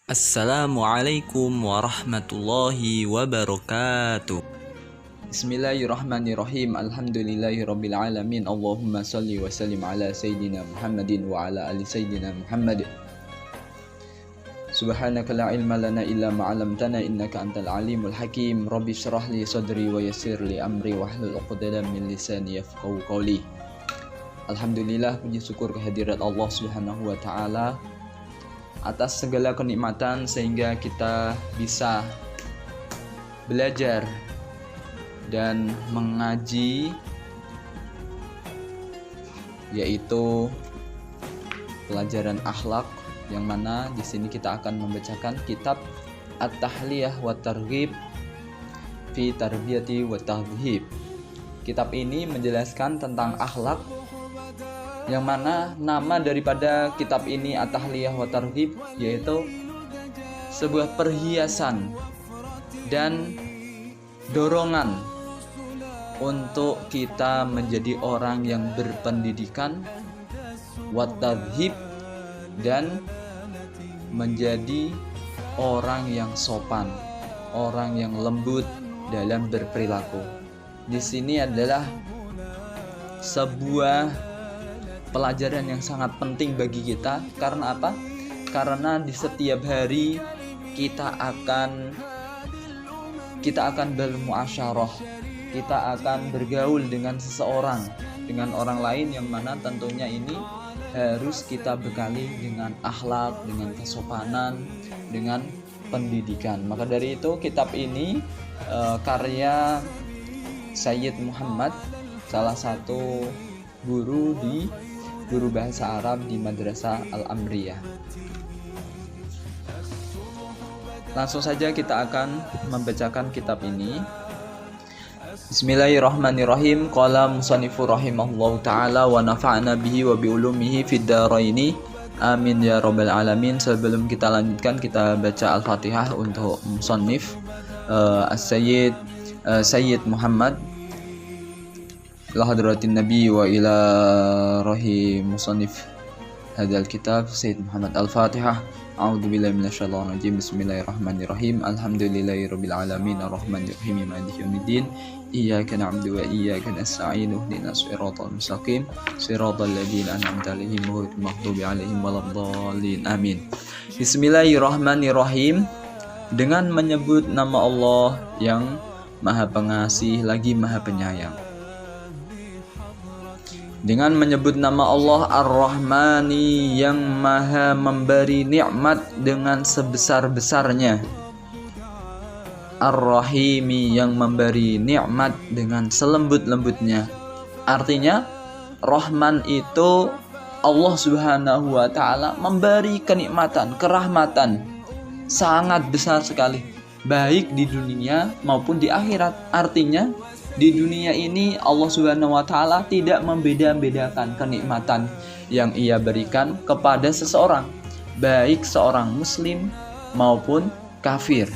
Assalamualaikum warahmatullahi wabarakatuh. Bismillahirrahmanirrahim. Alhamdulillahirabbil alamin. Allahumma shalli wa sallim ala sayyidina Muhammadin wa ala ali sayyidina Muhammad. Subhanaka la ilma lana illa ma 'allamtana innaka antal alimul hakim. Rabbi shrah li sadri wa yassir li amri wahlul 'uqdatam min lisani yafqahu qawli. Alhamdulillah, puji syukur kehadirat Allah Subhanahu wa taala atas segala kenikmatan sehingga kita bisa belajar dan mengaji, yaitu pelajaran akhlak, yang mana di sini kita akan membacakan kitab At-Tahliyah wa Targhib fi Tarbiyati wa Tadhhib. Kitab ini menjelaskan tentang akhlak, yang mana nama daripada kitab ini At-Tahliyah wa Targhib yaitu sebuah perhiasan dan dorongan untuk kita menjadi orang yang berpendidikan, wa tadhhib, dan menjadi orang yang sopan, orang yang lembut dalam berperilaku. Di sini adalah sebuah pelajaran yang sangat penting bagi kita. Karena apa? Karena di setiap hari kita akan bermuasyarah, kita akan bergaul dengan seseorang, dengan orang lain, yang mana tentunya ini harus kita bekali dengan akhlak, dengan kesopanan, dengan pendidikan. Maka dari itu kitab ini karya Sayyid Muhammad, salah satu guru bahasa Arab di Madrasah Al-Amriyah. Langsung saja kita akan membacakan kitab ini. Bismillahirrahmanirrahim. Qala musannifur rahimahullahu taala wa nafa'na bihi wa bi ulumihi fid dharaini. Amin ya rabbal alamin. Sebelum kita lanjutkan, kita baca Al-Fatihah untuk musannif Sayyid Muhammad. Ila hadratin Nabi wa ila rohi musannif hadal kitab Sayyid Muhammad. Al-Fatihah. A'udzubillahi minasyaitonir rajim. Bismillahirrahmanirrahim. Alhamdulillahirabbil alamin arrahmanirrahim maliki yaumiddin. Iyyaka na'budu wa iyyaka nasta'in. Ihdinas siratal mustaqim. Siratal ladzina an'amta 'alaihim ghairil maghdubi 'alaihim waladdallin. Amin. Bismillahirrahmanirrahim. Dengan menyebut nama Allah yang Maha Pengasih lagi Maha Penyayang. Dengan menyebut nama Allah Ar-Rahmani yang Maha memberi nikmat dengan sebesar-besarnya, Ar-Rahimi yang memberi nikmat dengan selembut-lembutnya. Artinya Rahman itu Allah Subhanahu wa taala memberi kenikmatan, kerahmatan sangat besar sekali, baik di dunia maupun di akhirat. Artinya di dunia ini Allah Subhanahu wa taala tidak membeda-bedakan kenikmatan yang Ia berikan kepada seseorang, baik seorang muslim maupun kafir.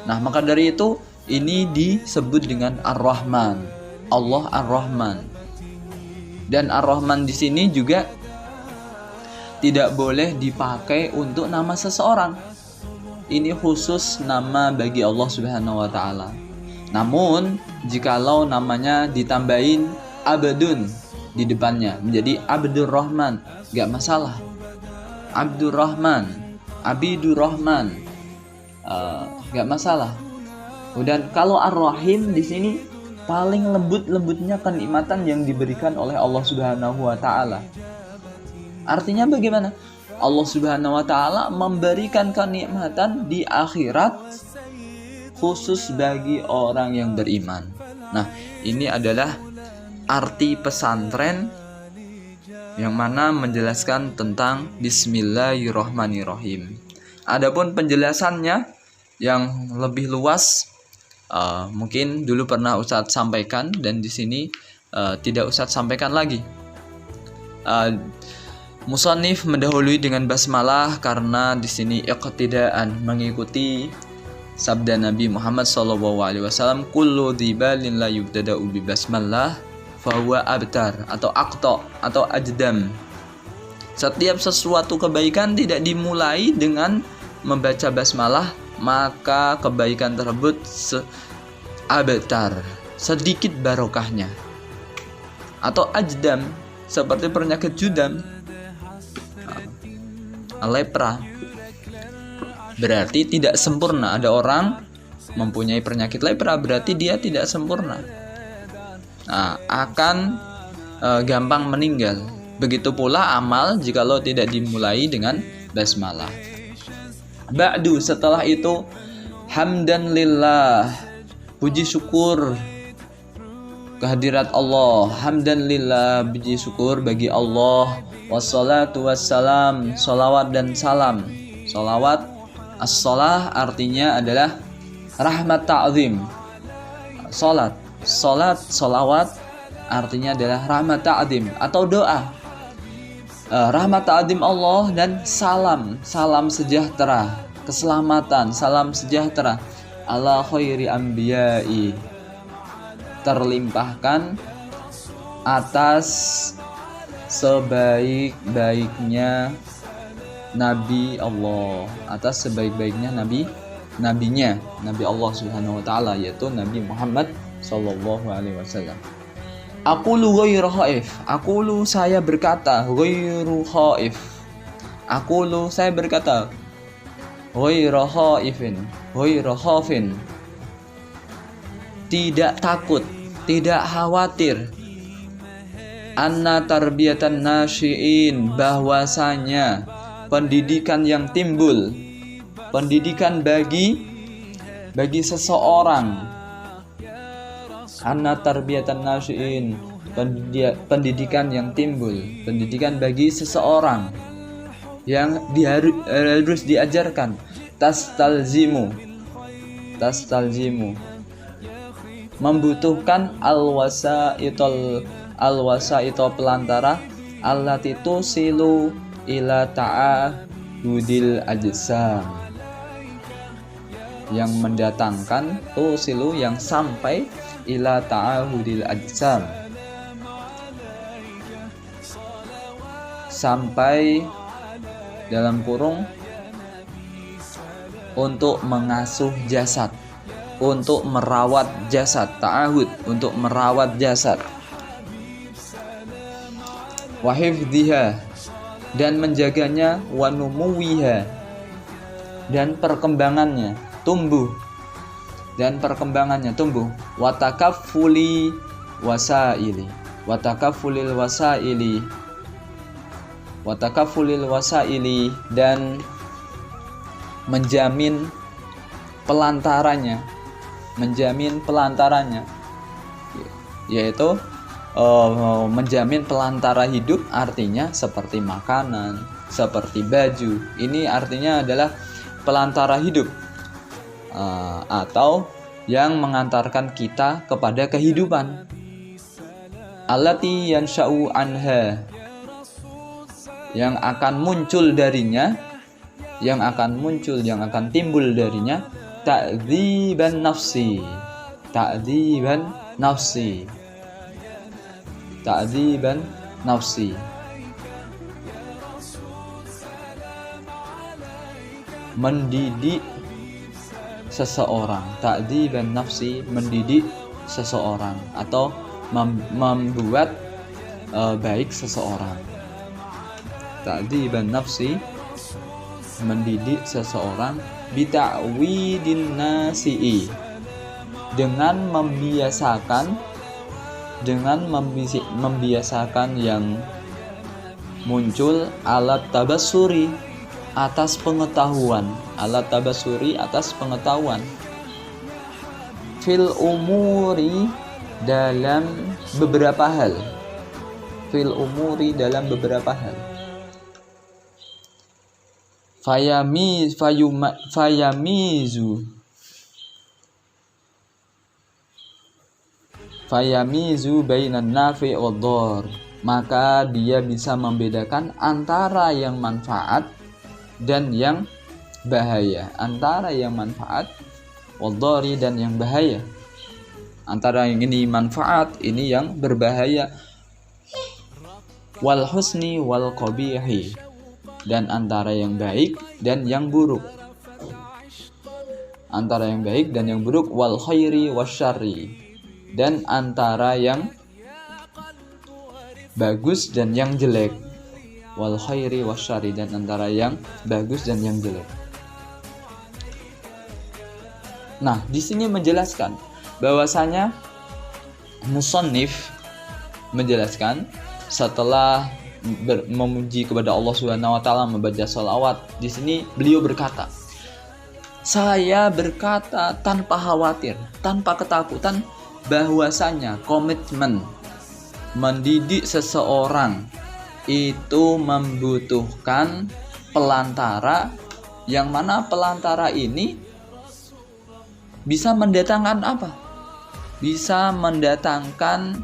Nah, maka dari itu ini disebut dengan Ar-Rahman. Allah Ar-Rahman. Dan Ar-Rahman di sini juga tidak boleh dipakai untuk nama seseorang. Ini khusus nama bagi Allah Subhanahu wa taala. Namun jikalau namanya ditambahin Abdun di depannya menjadi Abdur Rahman, gak masalah. Abdur Rahman, Abidur Rahman, gak masalah. Dan kalau Ar-Rahim di sini paling lembut-lembutnya kenikmatan yang diberikan oleh Allah Subhanahu wa taala. Artinya bagaimana? Allah Subhanahu wa taala memberikan kenikmatan di akhirat khusus bagi orang yang beriman. Nah, ini adalah arti pesantren yang mana menjelaskan tentang Bismillahirrahmanirrahim. Adapun penjelasannya yang lebih luas, mungkin dulu pernah Ustadz sampaikan dan di sini tidak Ustadz sampaikan lagi. Musannif mendahului dengan basmalah karena di sini iqtidaan, mengikuti sabda Nabi Muhammad SAW, kullu dhibalin la yubtada'u bi basmalah fahuwa abtar atau aqta atau ajdam. Setiap sesuatu kebaikan tidak dimulai dengan membaca basmalah, maka kebaikan tersebut abtar, sedikit barokahnya. Atau ajdam, seperti penyakit judam, lepra, berarti tidak sempurna. Ada orang mempunyai penyakit lepra, berarti dia tidak sempurna, akan gampang meninggal. Begitu pula amal jikalau tidak dimulai dengan basmalah. Ba'du, setelah itu, hamdan lillah, puji syukur kehadirat Allah. Hamdan lillah, puji syukur bagi Allah. Wassalatu wassalam, salawat dan salam. Salawat, as-salah artinya adalah rahmat ta'zim. Salat, salawat artinya adalah rahmat ta'zim atau doa. Rahmat ta'zim Allah dan salam sejahtera, keselamatan, salam sejahtera ala khairi anbiya'i, terlimpahkan atas sebaik-baiknya Nabi Allah, atas sebaik-baiknya nabinya Nabi Allah Subhanahu wa taala, yaitu Nabi Muhammad sallallahu alaihi wasallam. Aqulu ghairu khaif, aqulu saya berkata, ghairu khaif, aqulu saya berkata, ghairu khaifin, ghairu khafin, tidak takut, tidak khawatir, anna tarbiyatan nasyiin, bahwasanya pendidikan yang timbul, pendidikan bagi seseorang, anna tarbiyatan nasyiin, pendidikan yang timbul, pendidikan bagi seseorang yang harus diajarkan, tastalzimu, membutuhkan alwasaitul pelantara, allati tusilu ila ta'ahudil ajsam, yang mendatangkan, tusilu yang sampai, ila ta'ahudil ajsam, sampai dalam kurung untuk mengasuh jasad, untuk merawat jasad, ta'ahud untuk merawat jasad, wa hifdhiha dan menjaganya, wa numuwiha dan perkembangannya, tumbuh dan perkembangannya tumbuh, wa takaffuli wasaili, wa takaffulil wasaili dan menjamin pelantarannya, yaitu menjamin pelantara hidup, artinya seperti makanan, seperti baju. Ini artinya adalah pelantara hidup, atau yang mengantarkan kita kepada kehidupan. Allati yansha'u anha, yang akan muncul darinya, yang akan timbul darinya, ta'dziban nafsi, mendidik seseorang, ta'dziban nafsi, mendidik seseorang atau membuat baik seseorang. Ta'dziban nafsi, mendidik seseorang, bita'widin nasi'i, dengan membiasakan yang muncul, alat tabassuri, atas pengetahuan, fil umuri, dalam beberapa hal, fayamizu bainan nafi' wad dhar, maka dia bisa membedakan antara yang manfaat dan yang bahaya, antara yang manfaat wad dhari dan yang bahaya, antara yang ini manfaat, ini yang berbahaya, wal husni wal qabihi, dan antara yang baik dan yang buruk, antara yang baik dan yang buruk, wal khairi wasyarri, dan antara yang bagus dan yang jelek, wal khairi wasyarri, dan antara yang bagus dan yang jelek. Nah, di sini menjelaskan bahwasanya musannif menjelaskan setelah memuji kepada Allah Subhanahu wa taala, membaca sholawat, di sini beliau berkata, saya berkata tanpa khawatir, tanpa ketakutan, bahwasanya komitmen mendidik seseorang itu membutuhkan pelantara, yang mana pelantara ini bisa mendatangkan apa? Bisa mendatangkan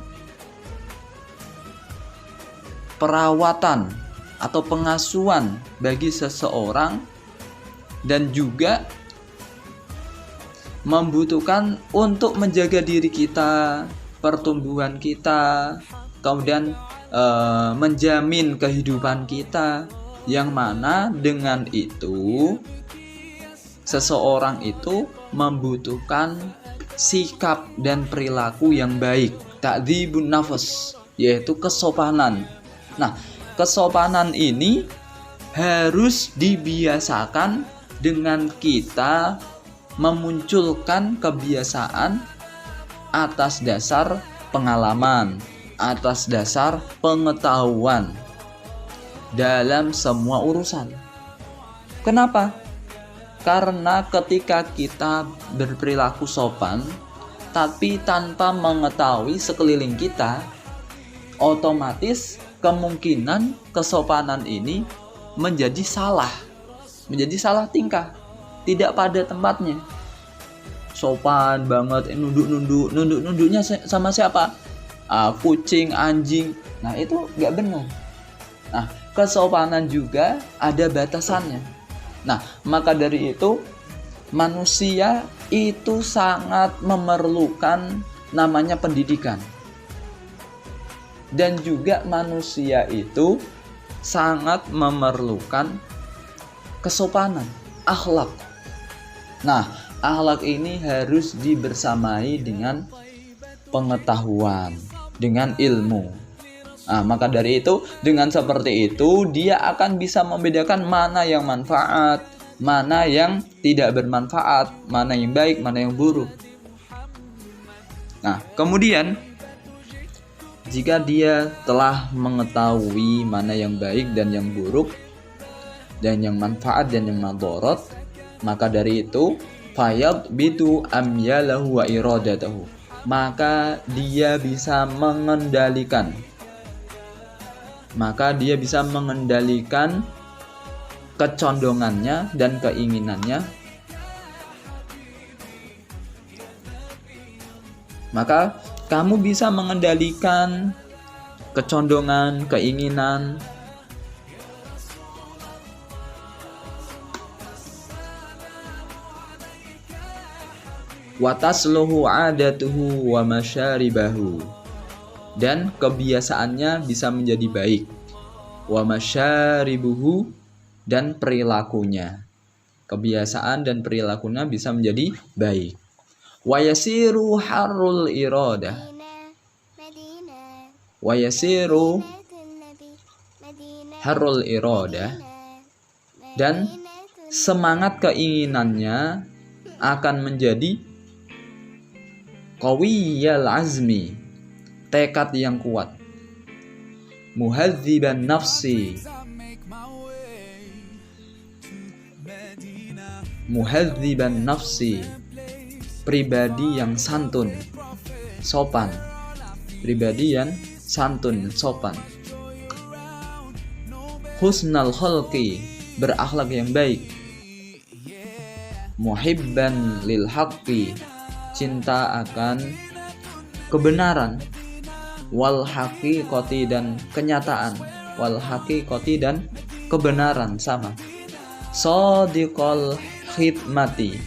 perawatan atau pengasuhan bagi seseorang, dan juga membutuhkan untuk menjaga diri kita, pertumbuhan kita, kemudian menjamin kehidupan kita, yang mana dengan itu seseorang itu membutuhkan sikap dan perilaku yang baik, ta'dzibun nafas, yaitu kesopanan. Nah, kesopanan ini harus dibiasakan dengan kita memunculkan kebiasaan atas dasar pengalaman, atas dasar pengetahuan dalam semua urusan. Kenapa? Karena ketika kita berperilaku sopan tapi tanpa mengetahui sekeliling kita, otomatis kemungkinan kesopanan ini menjadi salah tingkah, tidak pada tempatnya. Sopan banget, nunduknya sama siapa? Kucing, anjing. Nah, itu nggak benar. Nah, kesopanan juga ada batasannya. Nah, maka dari itu manusia itu sangat memerlukan namanya pendidikan. Dan juga manusia itu sangat memerlukan kesopanan, akhlak. Nah, akhlak ini harus dibersamai dengan pengetahuan, dengan ilmu. Nah, maka dari itu, dengan seperti itu, dia akan bisa membedakan mana yang manfaat, mana yang tidak bermanfaat, mana yang baik, mana yang buruk. Nah, kemudian jika dia telah mengetahui mana yang baik dan yang buruk, dan yang manfaat dan yang madharat, maka dari itu fayad bitu amyalahu wa iradatahu, maka dia bisa mengendalikan kecondongannya dan keinginannya. Maka kamu bisa mengendalikan kecondongan, keinginan, watasluhu adatuhu wa masyaribahu, dan kebiasaannya bisa menjadi baik, wa masyaribuhu, dan perilakunya, kebiasaan dan perilakunya bisa menjadi baik. Wa yasiru harrul iradah, wa yasiru harrul iradah, dan semangat keinginannya akan menjadi qawiyal azmi, tekad yang kuat, muhadziban nafsi, pribadi yang santun, sopan, pribadi yang santun, sopan. Husnal khalqi, berakhlak yang baik. Muhibban lil haqqi, cinta akan kebenaran. Wal haqiqati, dan kenyataan. Wal haqiqati, dan kebenaran, sama. Shadiqal khidmati,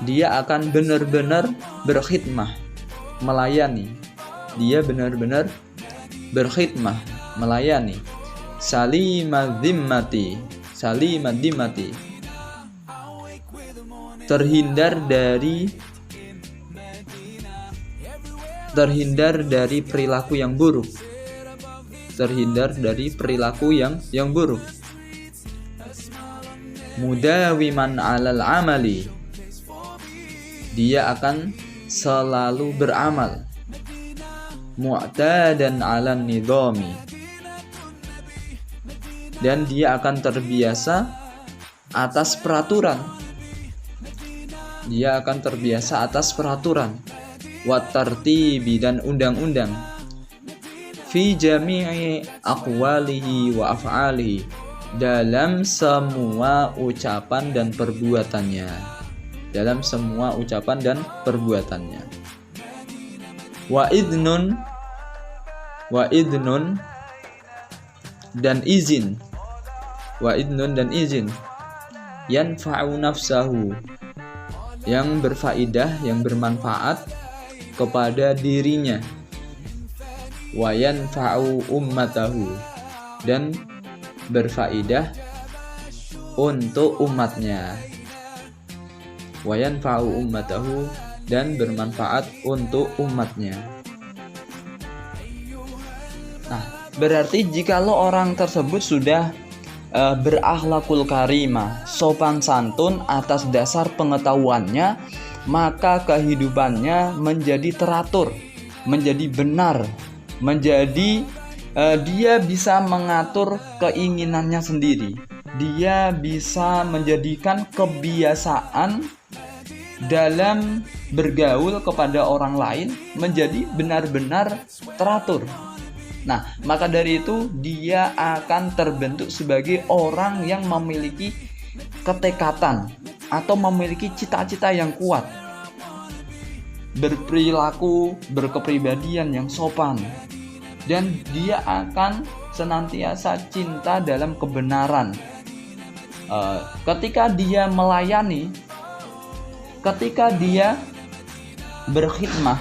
dia akan benar-benar berkhidmah, melayani. Dia benar-benar berkhidmah, melayani. Salimad dimmati, terhindar dari perilaku yang buruk. Terhindar dari perilaku yang buruk. Mudawiman 'alal amali, dia akan selalu beramal. Mu'tadan 'alan nidhami, dan dia akan terbiasa atas peraturan. Dia akan terbiasa atas peraturan. Wa tartibi, dan undang-undang. Fi jami'i aqwalihi wa af'alihi, dalam semua ucapan dan perbuatannya. Dalam semua ucapan dan perbuatannya. Wa idnun dan izin. Wa idnun dan izin. Yanfa'u nafsahu, yang berfaedah, yang bermanfaat kepada dirinya. Wa yanfa'u ummatahu, dan berfaedah untuk umatnya. Wa yanfa'u ummatahu, dan bermanfaat untuk umatnya. Nah, berarti jikalau orang tersebut sudah berakhlakul karimah, sopan santun atas dasar pengetahuannya, maka kehidupannya menjadi teratur, menjadi benar, menjadi dia bisa mengatur keinginannya sendiri. Dia bisa menjadikan kebiasaan dalam bergaul kepada orang lain menjadi benar-benar teratur. Nah, maka dari itu dia akan terbentuk sebagai orang yang memiliki ketekatan atau memiliki cita-cita yang kuat, berperilaku, berkepribadian yang sopan, dan dia akan senantiasa cinta dalam kebenaran. Ketika dia melayani, ketika dia berkhidmah,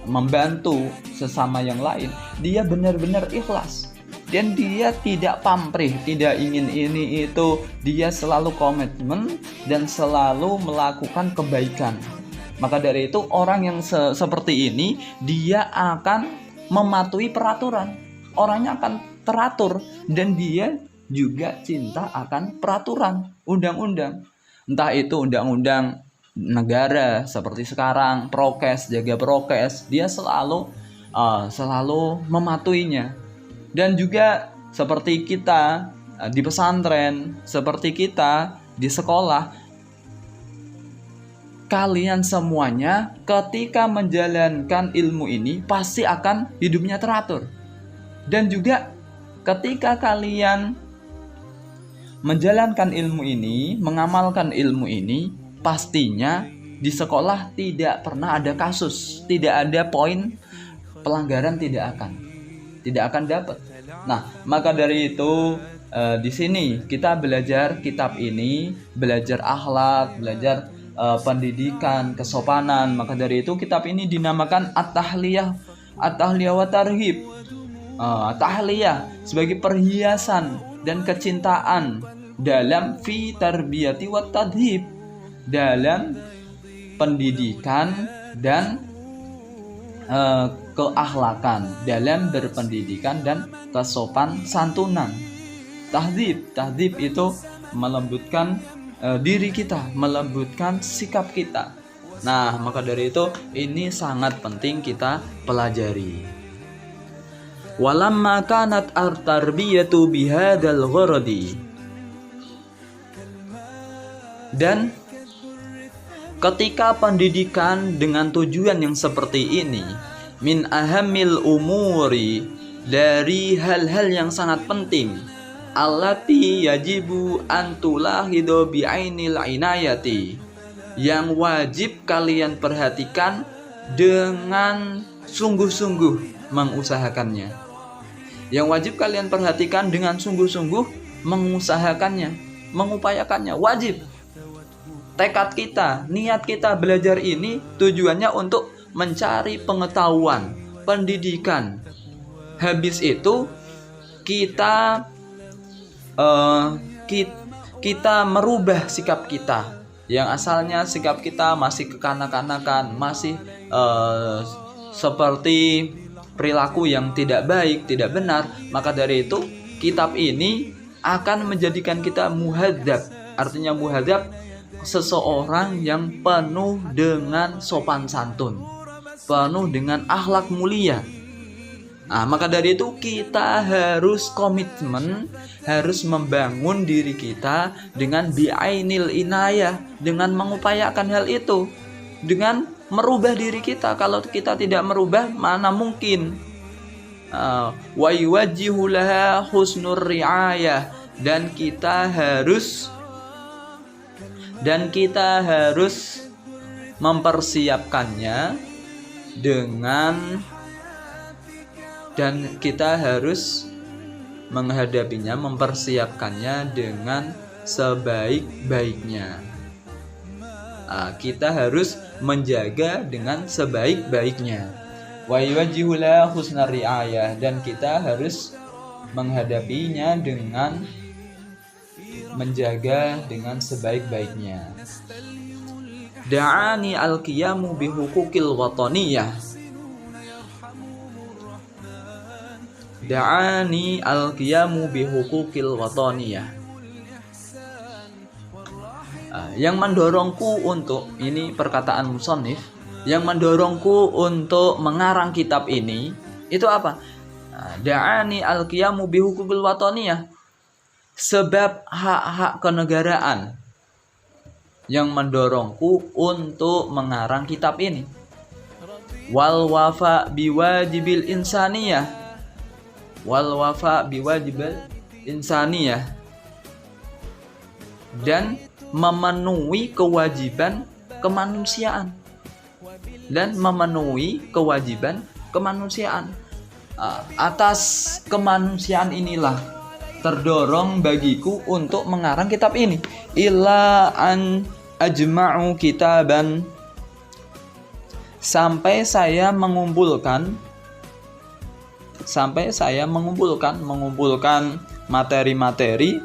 membantu sesama yang lain, dia benar-benar ikhlas. Dan dia tidak pamrih, tidak ingin ini itu. Dia selalu komitmen dan selalu melakukan kebaikan. Maka dari itu orang yang seperti ini, dia akan mematuhi peraturan. Orangnya akan teratur, dan dia juga cinta akan peraturan, undang-undang. Entah itu undang-undang negara seperti sekarang, prokes, jaga prokes, dia selalu mematuhinya. Dan juga seperti kita di pesantren, seperti kita di sekolah, kalian semuanya ketika menjalankan ilmu ini pasti akan hidupnya teratur. Dan juga ketika kalian menjalankan ilmu ini, mengamalkan ilmu ini, pastinya di sekolah tidak pernah ada kasus, tidak ada poin pelanggaran, tidak akan dapat. Nah, maka dari itu di sini kita belajar kitab ini, belajar akhlak, belajar pendidikan, kesopanan. Maka dari itu kitab ini dinamakan At-Tahliyah wa Tarhib. Tahliyah sebagai perhiasan dan kecintaan dalam fi tarbiyati wa tadhib, dalam pendidikan dan keakhlakan, dalam berpendidikan dan kesopan santunan. Tahdhib itu melembutkan diri kita, melembutkan sikap kita. Nah, maka dari itu ini sangat penting kita pelajari. Walamma kanat at-tarbiyatu bihadzal gharadi, dan ketika pendidikan dengan tujuan yang seperti ini, min ahamil umuri, dari hal-hal yang sangat penting, allati yajibu antulahidu bi'ainil inayati, yang wajib kalian perhatikan dengan sungguh-sungguh mengusahakannya. Yang wajib kalian perhatikan dengan sungguh-sungguh mengusahakannya, mengupayakannya, wajib. Tekad kita, niat kita belajar ini tujuannya untuk mencari pengetahuan, pendidikan. Habis itu kita kita merubah sikap kita. Yang asalnya sikap kita masih kekanak-kanakan, masih seperti perilaku yang tidak baik, tidak benar. Maka dari itu kitab ini akan menjadikan kita muhadzab. Artinya muhadzab, seseorang yang penuh dengan sopan santun, penuh dengan akhlak mulia. Nah, maka dari itu kita harus komitmen, harus membangun diri kita dengan bi'ainil inayah, dengan mengupayakan hal itu, dengan merubah diri kita. Kalau kita tidak merubah, mana mungkin. Wa yuwajjihu laha husnur ri'ayah, dan kita harus mempersiapkannya dan kita harus menghadapinya, mempersiapkannya dengan sebaik-baiknya. Kita harus menjaga dengan sebaik-baiknya. Wa yuwajjihu laha husnar ri'ayah, dan kita harus menghadapinya dengan menjaga dengan sebaik-baiknya. Da'ani al-qiyamu bihukukil wataniyah. Da'ani al-qiyamu bihukukil wataniyah. Yang mendorongku untuk, ini perkataan musannif, yang mendorongku untuk mengarang kitab ini itu apa? Da'ani al-qiyamu bihukukil wataniyah, sebab hak-hak kenegaraan yang mendorongku untuk mengarang kitab ini. Wal wafa biwajibil insaniyah, wal wafa biwajibil insaniyah, dan memenuhi kewajiban kemanusiaan, dan memenuhi kewajiban kemanusiaan. Atas kemanusiaan inilah terdorong bagiku untuk mengarang kitab ini. Illa an ajma'u kitaban, sampai saya mengumpulkan materi-materi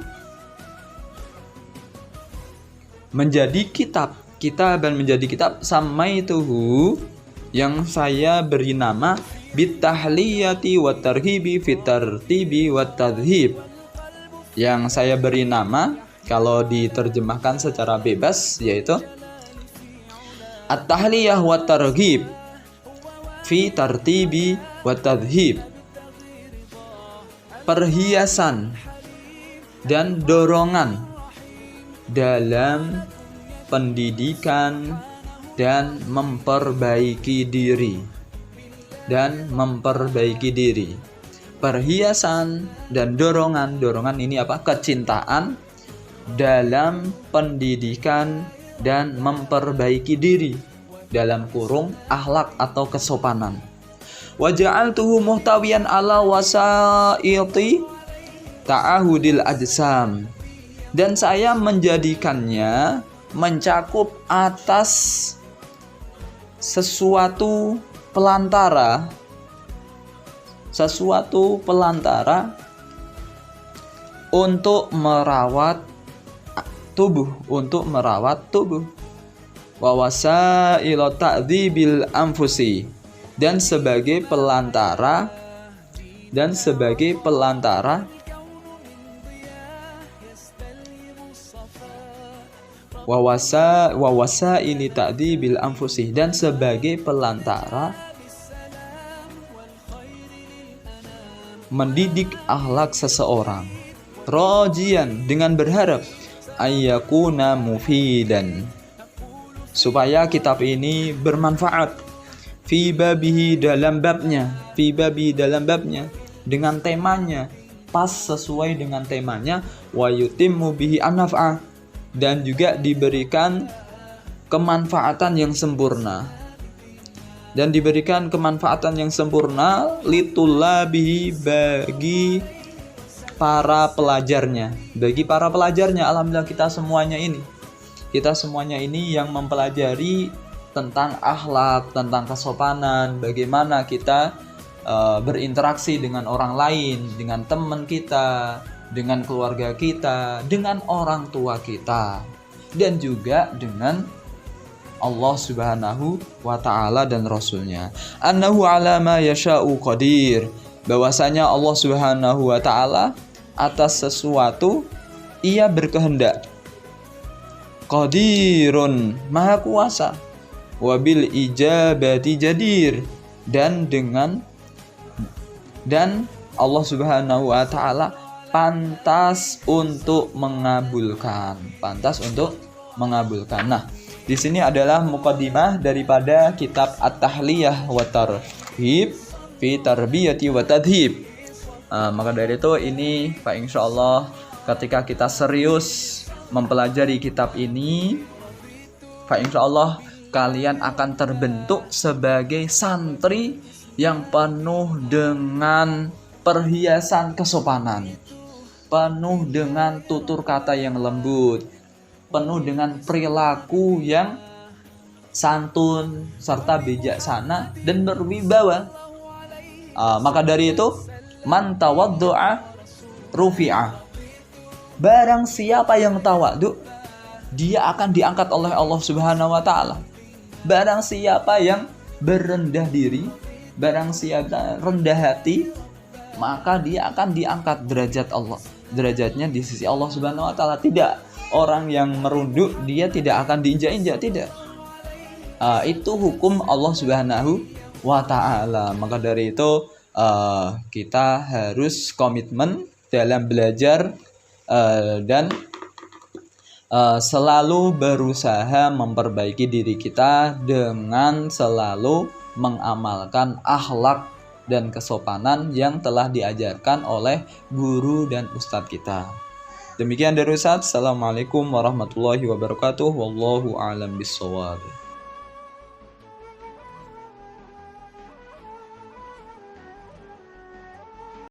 menjadi kitab. Kitaban menjadi kitab, samaituhu, yang saya beri nama bitahliyati wat tarhibi fit tartibi wat tadhib, yang saya beri nama, kalau diterjemahkan secara bebas, yaitu at-tahliyah wat targhib fi tartibi wat tadhib, perhiasan dan dorongan dalam pendidikan dan memperbaiki diri. Perhiasan dan dorongan ini apa? Kecintaan dalam pendidikan dan memperbaiki diri, dalam kurung akhlak atau kesopanan. Wa ja'altuhu muhtawiyan ala wasaiti ta'ahudil ajsam, dan saya menjadikannya mencakup atas sesuatu pelantara untuk merawat tubuh, wa wasailu ta'dzibil anfusi, dan sebagai pelantara wawasa ini ta'dzibil anfusi, dan sebagai pelantara mendidik akhlak seseorang. Rojian, dengan berharap ayyakuna mufidan, supaya kitab ini bermanfaat. Fi babihi, dalam babnya, dengan temanya, pas sesuai dengan temanya. Wa yutimmu bihi an-naf'a, dan juga diberikan kemanfaatan yang sempurna, litullabihi, bagi para pelajarnya. Alhamdulillah kita semuanya ini yang mempelajari tentang akhlak, tentang kesopanan, bagaimana kita berinteraksi dengan orang lain, dengan teman kita, dengan keluarga kita, dengan orang tua kita, dan juga dengan Allah Subhanahu wa ta'ala dan Rasulnya. Annahu ala ma yasha'u qadir. Bahwasanya Allah Subhanahu wa ta'ala atas sesuatu ia berkehendak. Qadirun, maha kuasa. Wabil ijabati jadir. Dan Allah Subhanahu wa ta'ala pantas untuk mengabulkan. Nah, di sini adalah muqaddimah daripada kitab At-Tahliyah wa Tarhib fi Tarbiyati wa Tadhib. Maka dari itu ini Pak, insyaallah ketika kita serius mempelajari kitab ini, Pak, insyaallah kalian akan terbentuk sebagai santri yang penuh dengan perhiasan kesopanan, penuh dengan tutur kata yang lembut, penuh dengan perilaku yang santun serta bijaksana dan berwibawa. Maka dari itu, man tawaddu'a rufi'ah. Barang siapa yang tawadhu, dia akan diangkat oleh Allah Subhanahu wa ta'ala. Barang siapa yang berendah diri, barang siapa rendah hati, maka dia akan diangkat derajatnya di sisi Allah Subhanahu wa ta'ala. Tidak orang yang merunduk dia tidak akan diinjak-injak, tidak. Itu hukum Allah Subhanahu wa ta'ala. Maka dari itu kita harus komitmen dalam belajar dan selalu berusaha memperbaiki diri kita dengan selalu mengamalkan akhlak dan kesopanan yang telah diajarkan oleh guru dan ustadz kita. Demikian dari Ustadz. Assalamualaikum warahmatullahi wabarakatuh. Wallahu a'lam bishawab.